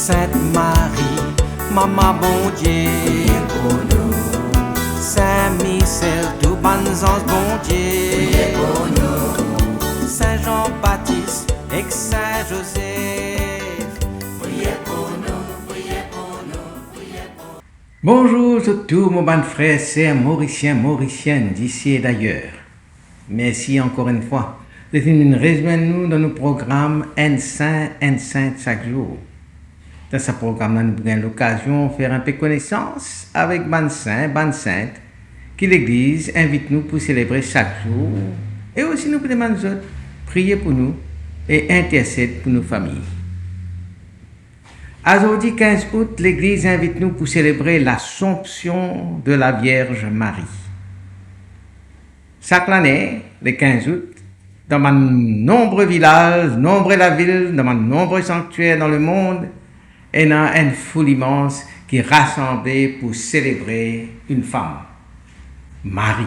Sainte Marie, Maman bon Dieu, priez pour nous, Saint Michel, tout bon ange bon Dieu, priez pour nous, Saint Jean-Baptiste et Saint Joseph, priez pour nous, priez pour nous, priez pour nous. Bonjour à tous mes bons frères et sœurs mauriciens, mauriciennes d'ici et d'ailleurs. Merci encore une fois de nous rejoindre nous dans nos programmes Un Saint chaque jour. Dans ce programme, nous avons l'occasion de faire un peu connaissance avec ban saint, ban sainte, que l'Église invite nous pour célébrer chaque jour. Et aussi nous demandons aux autres prier pour nous et intercéder pour nos familles. Aujourd'hui 15 août, l'Église invite nous pour célébrer l'Assomption de la Vierge Marie. Chaque année, le 15 août, dans de nombreux villages, nombreuses villes, dans de nombreux sanctuaires dans le monde, il y a une foule immense qui est rassemblée pour célébrer une femme, Marie,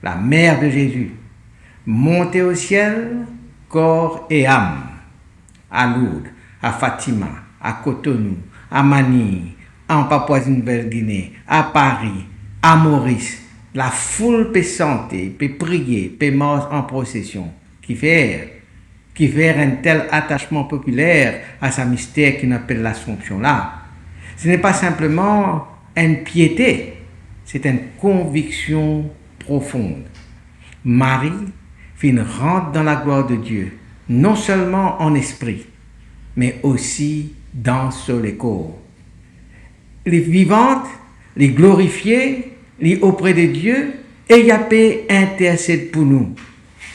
la mère de Jésus, montée au ciel, corps et âme, à Lourdes, à Fatima, à Cotonou, à Manille, en Papouasie-Nouvelle-Guinée, à Paris, à Maurice. La foule peut chanter, peut prier, peut marcher en procession, qui fait un tel attachement populaire à sa mystère qu'on appelle l'Assomption là. Ce n'est pas simplement une piété, c'est une conviction profonde. Marie rentre dans la gloire de Dieu, non seulement en esprit, mais aussi dans le corps. Les vivantes, les glorifiées, les auprès de Dieu, et il a pu intercéder pour nous.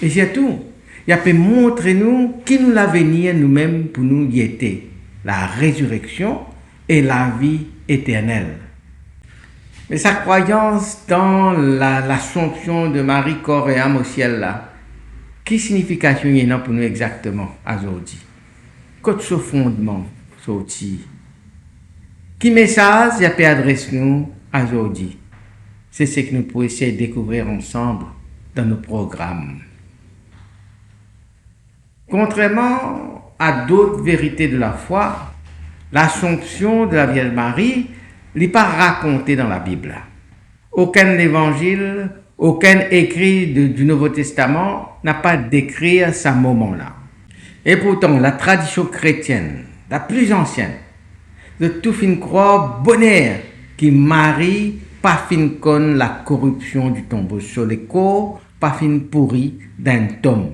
Et c'est tout. Il a pu montrer nous qui nous l'a venir nous-mêmes pour nous y était, la résurrection et la vie éternelle. Mais sa croyance dans l'Assomption de Marie, corps et âme au ciel là, quelle signification y en a pour nous exactement aujourd'hui? Quel ce fondement sorti? Quel message il a pu adresser nous aujourd'hui? C'est ce que nous pouvons essayer de découvrir ensemble dans nos programmes. Contrairement à d'autres vérités de la foi, l'Assomption de la Vierge Marie n'est pas racontée dans la Bible. Aucun évangile, aucun écrit du Nouveau Testament n'a pas décrit ce moment-là. Et pourtant, la tradition chrétienne, la plus ancienne, de tout fin croire bonheur qui Marie pas fin con la corruption du tombeau sur le corps, pas fin pourri d'un tombe.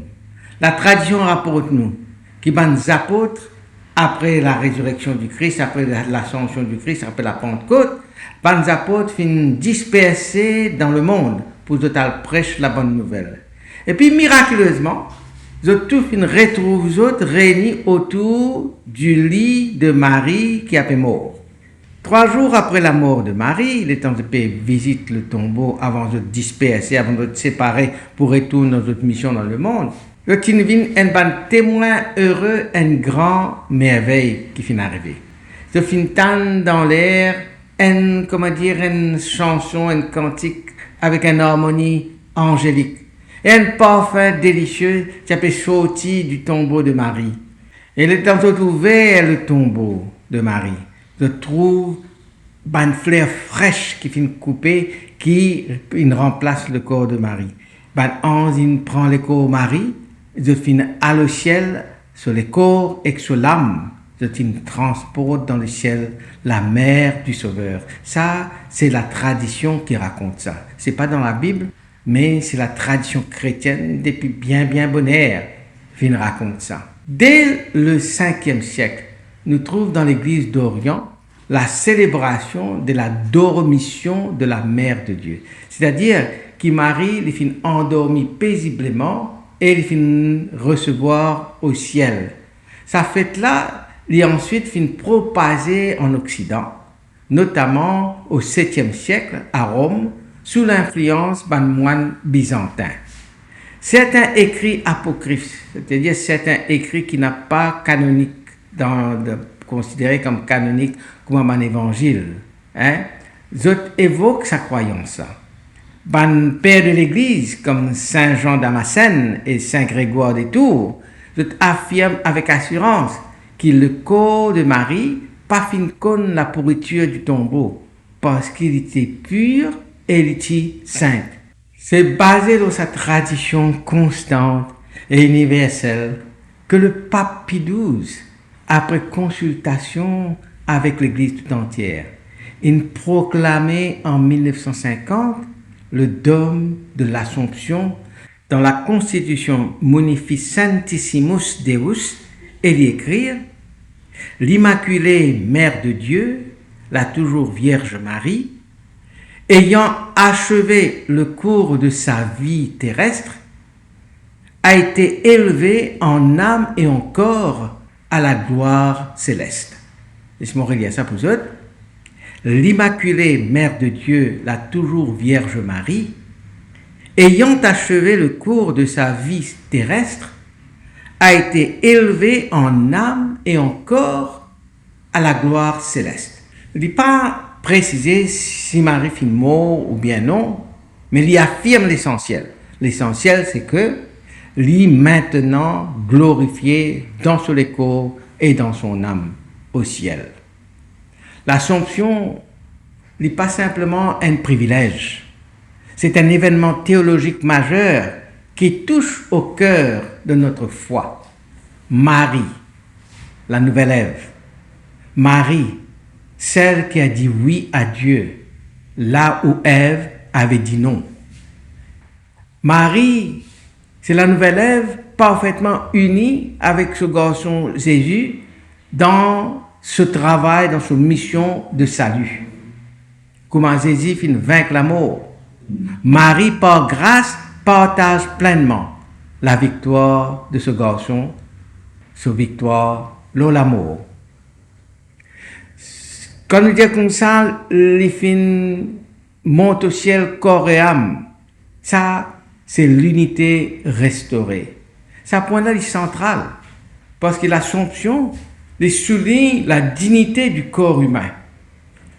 La tradition rapporte nous que les apôtres, après la résurrection du Christ, après l'ascension du Christ, après la Pentecôte, les apôtres finissent dispersés dans le monde pour total prêcher la bonne nouvelle. Et puis miraculeusement, ils retrouvent réunis autour du lit de Marie qui a été mort. 3 jours après la mort de Marie, il est temps de visiter le tombeau avant de disperser, avant de se séparer pour retourner dans notre mission dans le monde. Le Tinvin est un témoin heureux, une grande merveille qui finit d'arriver. Je finis dans l'air une chanson, un cantique avec une harmonie angélique. Et un parfum délicieux qui a été sorti du tombeau de Marie. Et le temps de ouvert le tombeau de Marie, je trouve une fleur fraîche qui finit coupée, qui remplace le corps de Marie. Ange prend le corps de Marie, je finis à le ciel sur le corps et sur l'âme. Je transporte dans le ciel la mère du Sauveur. Ça, c'est la tradition qui raconte ça. C'est pas dans la Bible, mais c'est la tradition chrétienne depuis bien bonne ère qui raconte ça. Dès le 5e siècle, nous trouvons dans l'église d'Orient la célébration de la dormition de la Mère de Dieu. C'est-à-dire que Marie les finit endormie paisiblement et les finit recevoir au ciel. Sa fête-là, elle ensuite finit propagée en Occident, notamment au 7e siècle à Rome, sous l'influence d'un moine byzantin. Certains écrits apocryphes, c'est-à-dire certains écrits qui n'ont pas canonique, considérés comme canoniques comme un évangile, évoquent sa croyance. Les pères de l'Église, comme Saint Jean Damascène et Saint Grégoire des Tours, affirment avec assurance que le corps de Marie pas fin con la pourriture du tombeau, parce qu'il était pur et il était saint. C'est basé sur sa tradition constante et universelle que le pape Pie XII, après consultation avec l'Église tout entière, il proclamait en 1950 le dogme de l'Assomption dans la Constitution Munificentissimus Deus et d'y écrire « L'Immaculée Mère de Dieu, la toujours Vierge Marie, ayant achevé le cours de sa vie terrestre, a été élevée en âme et en corps à la gloire céleste. » Laisse-moi relire ça pour vous autres. L'Immaculée Mère de Dieu, la toujours Vierge Marie, ayant achevé le cours de sa vie terrestre, a été élevée en âme et en corps à la gloire céleste. Il n'est pas précisé si Marie fit mot ou bien non, mais il y affirme l'essentiel. L'essentiel, c'est que lui maintenant glorifié dans son corps et dans son âme au ciel. L'Assomption n'est pas simplement un privilège, c'est un événement théologique majeur qui touche au cœur de notre foi. Marie, la nouvelle Ève. Marie, celle qui a dit oui à Dieu, là où Ève avait dit non. Marie, c'est la nouvelle Ève parfaitement unie avec ce garçon Jésus dans ce travail, dans cette mission de salut. Comment Jésus finit vaincre la mort. Marie, par grâce, partage pleinement la victoire de ce garçon, cette victoire, l'amour. Quand nous disons comme ça, les filles montent au ciel corps et âme. Ça, c'est l'unité restaurée. Ça point là est central, parce que l'Assomption souligne la dignité du corps humain.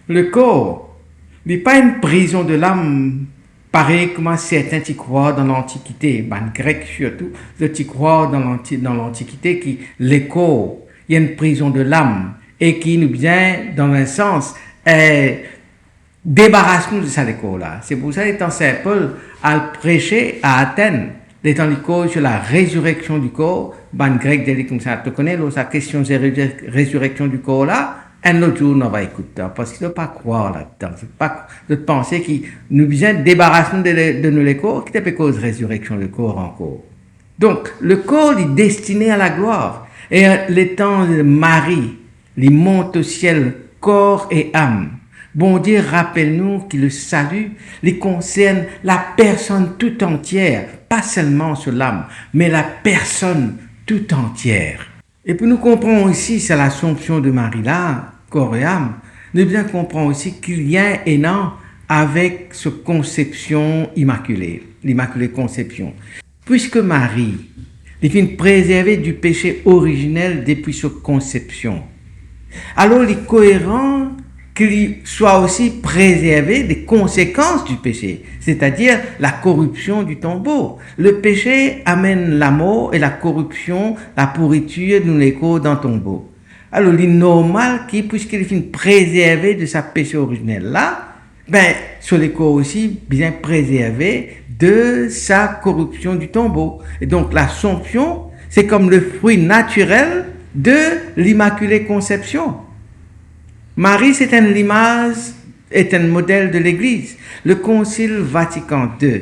Le corps n'est pas une prison de l'âme, pareil comme certains y croient dans l'Antiquité, les Grecs surtout, ils croient dans l'Antiquité que le corps, il y a une prison de l'âme, et qui nous vient, dans un sens, débarrasse-nous de ça, le corps-là. C'est pour ça que Saint Paul a prêché à Athènes, l'étant du corps sur la résurrection du corps, ban grec dit comme ça, tu connais sa question de résurrection du corps là, un autre jour on va écouter, parce qu'il ne faut pas croire là-dedans, il ne faut pas penser qu'il nous vient débarrasser de nos corps, qui est cause résurrection du corps encore. Donc, le corps est destiné à la gloire, et l'étant de Marie, il monte au ciel, corps et âme. Bon Dieu, rappelle-nous que le salut les concerne la personne tout entière, pas seulement sur l'âme, mais la personne tout entière. Et puis nous comprenons aussi, c'est l'Assomption de Marie là, corps et âme, nous bien comprenons aussi qu'il y a un élan avec cette conception immaculée, l'Immaculée Conception. Puisque Marie est préservée du péché originel depuis sa conception, alors il est cohérent qu'il soit aussi préservé des conséquences du péché, c'est-à-dire la corruption du tombeau. Le péché amène la mort et la corruption, la pourriture de l'écho dans le tombeau. Alors il est normal qu'il, puisqu'il est préservé de sa péché originel là, sur l'écho aussi bien préservé de sa corruption du tombeau. Et donc l'Assomption, c'est comme le fruit naturel de l'Immaculée Conception. Marie, c'est une image, est un modèle de l'Église. Le Concile Vatican II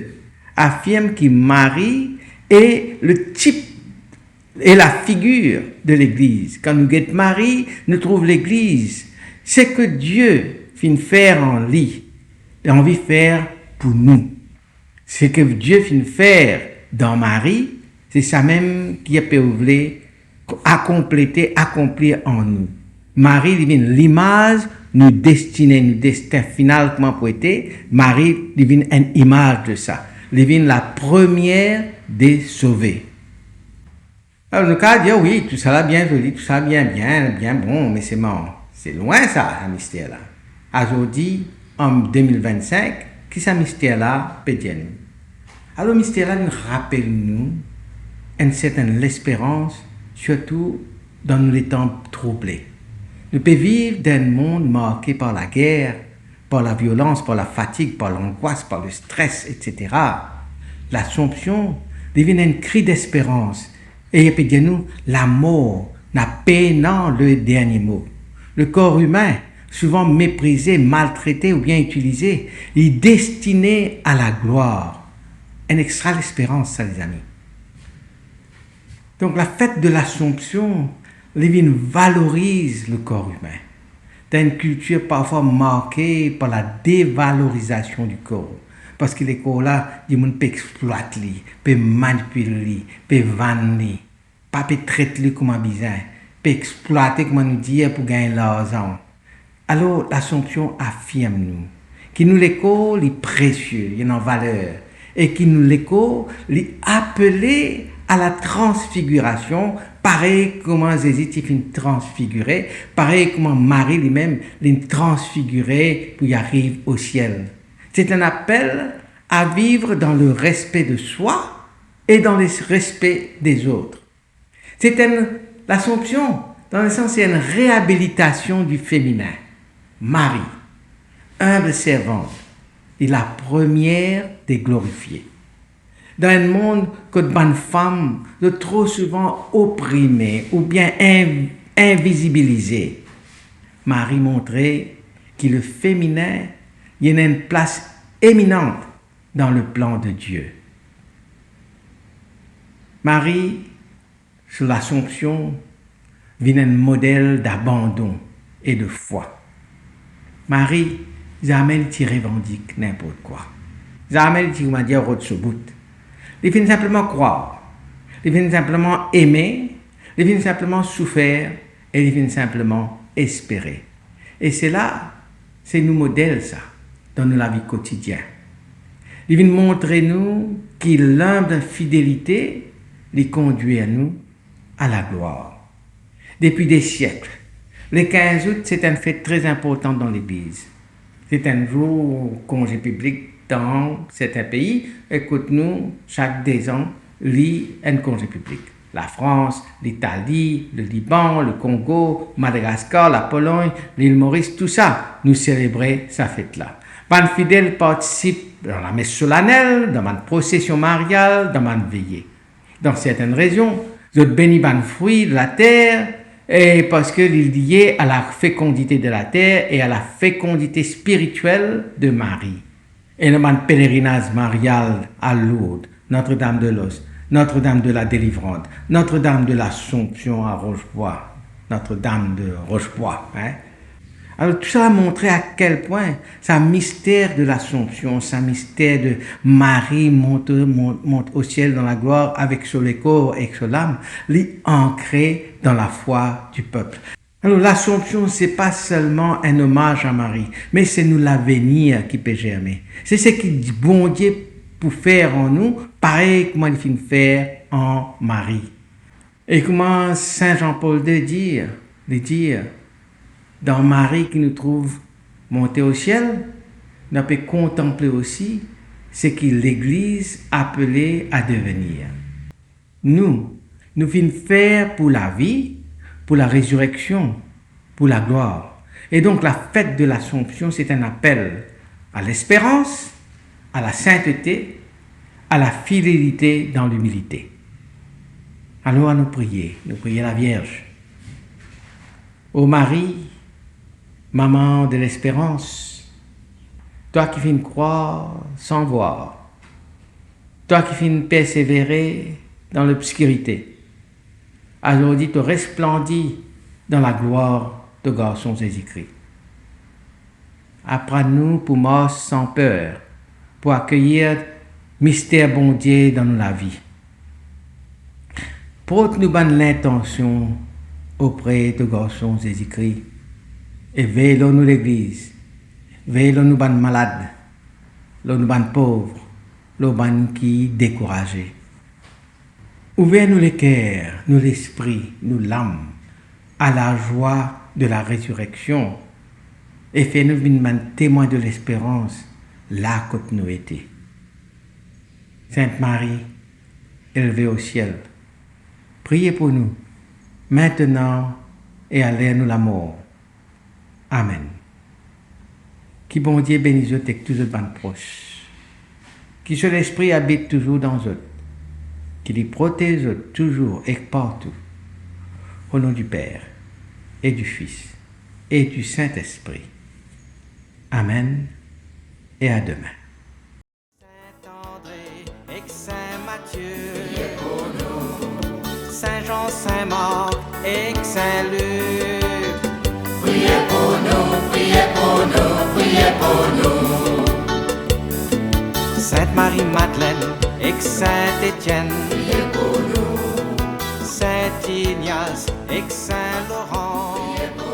affirme que Marie est le type et la figure de l'Église. Quand nous guettons Marie, nous trouvons l'Église. C'est que Dieu finit faire en lui, et envie de faire pour nous. C'est que Dieu finit faire dans Marie, c'est ça même qui a pu accomplir en nous. Marie divine, l'image nous destinée, nous destin final comment poété. Marie divine une image de ça. Divine la première des sauvés. Alors nous cas dire oui, tout ça là bien joli, tout ça bien bon, mais c'est mort. C'est loin ça, un mystère là. Aujourd'hui, en 2025, qui ça mystère là peut dire nous. Alors mystère là nous rappelle nous une certaine espérance, surtout dans les temps troublés. Nous pouvons vivre dans un monde marqué par la guerre, par la violence, par la fatigue, par l'angoisse, par le stress, etc. L'Assomption devient un cri d'espérance. Et il peut dire nous, la mort n'a pas le dernier mot. Le corps humain, souvent méprisé, maltraité ou bien utilisé, est destiné à la gloire. Un extra l'espérance, ça les amis. Donc la fête de l'Assomption, les valorise le corps humain. Dans une culture parfois marquée par la dévalorisation du corps. Parce que les corps-là, les gens peuvent exploiter, peuvent manipuler, peuvent vendre, pas peuvent traiter comme un bizarre, peuvent exploiter, comme on nous dit, pour gagner l'argent. Alors, l'Assomption affirme nous, que nous les corps, les précieux, il y en valeur, et que nous les corps, les appeler à la transfiguration, pareil comment Jésus est transfiguré, pareil comment Marie lui-même l'est transfigurée pour y arriver au ciel. C'est un appel à vivre dans le respect de soi et dans le respect des autres. L'Assomption, dans le sens, c'est une réhabilitation du féminin. Marie, humble servante, est la première des glorifiées. Dans un monde que bonne femme de trop souvent opprimée ou bien invisibilisée, Marie montrait que le féminin y a une place éminente dans le plan de Dieu. Marie, sur l'Assomption, vient un modèle d'abandon et de foi. Marie, jamais tu revendiques n'importe quoi. Jamais tu vas dire autre chose. Il vient simplement croire, il vient simplement aimer, il vient simplement souffrir et il vient simplement espérer. Et c'est là, c'est nous modèle ça, dans la vie quotidienne. Il vient montrer nous qu'il l'humble fidélité les conduit à nous à la gloire. Depuis des siècles, le 15 août, c'est un fait très important dans l'Église. C'est un jour congé public dans certains pays. Écoute-nous, chaque 2 ans, lit un congé public. La France, l'Italie, le Liban, le Congo, Madagascar, la Pologne, l'île Maurice, tout ça, nous célébrer sa fête-là. Les fidèles participent dans la messe solennelle, dans la procession mariale, dans la veillée. Dans certaines régions, ils bénissent les fruits de la terre, et parce qu'il est lié à la fécondité de la terre et à la fécondité spirituelle de Marie. Et le pèlerinage marial à Lourdes, Notre-Dame de Los, Notre-Dame de la Délivrante, Notre-Dame de l'Assomption à Rochebois, Notre-Dame de Rochebois. Alors tout ça a montré à quel point c'est un mystère de l'Assomption, c'est un mystère de Marie monte au ciel dans la gloire avec sur le corps et sur l'âme, ancré dans la foi du peuple. Alors l'Assomption, c'est pas seulement un hommage à Marie, mais c'est nous l'avenir qui peut germer. C'est ce que bon Dieu pour faire en nous, pareil comment il finit faire en Marie. Et comment Saint Jean-Paul II dit, dans Marie qui nous trouve monter au ciel, nous pouvons contempler aussi ce que l'Église appelée à devenir. Nous venons faire pour la vie, pour la résurrection, pour la gloire. Et donc la fête de l'Assomption, c'est un appel à l'espérance, à la sainteté, à la fidélité dans l'humilité. Alors à nous prier la Vierge. Ô Marie, maman de l'espérance, toi qui viens croire sans voir, toi qui viens persévérer dans l'obscurité, alors dit te resplendis dans la gloire de garçon Jésus-Christ. Apprends-nous pour mort sans peur, pour accueillir mystère bon Dieu dans la vie. Porte-nous bonne l'intention auprès de garçon Jésus-Christ et veillons-nous l'Église, veillons-nous bonne malade, nous bonne pauvre, nous bonne qui découragé. Ouvrez-nous les cœurs, nous l'esprit, nous l'âme, à la joie de la résurrection et fais-nous venir témoins de l'espérance là que nous étions. Sainte Marie, élevée au ciel, priez pour nous. maintenant et à l'ère de la mort. Amen. Qui bon Dieu bénisse eux et tous les bandes proches. Qui seul esprit habite toujours dans eux. Qui les protège toujours et partout. Au nom du Père et du Fils et du Saint-Esprit. Amen et à demain. Saint-André et Saint-Matthieu, priez pour nous. Saint-Jean, Saint-Marc et Saint-Luc, priez pour nous, priez pour nous, priez pour nous. Sainte-Marie-Madeleine et Saint-Étienne, Priez pour nous, Saint-Ignace et Saint-Laurent, priez pour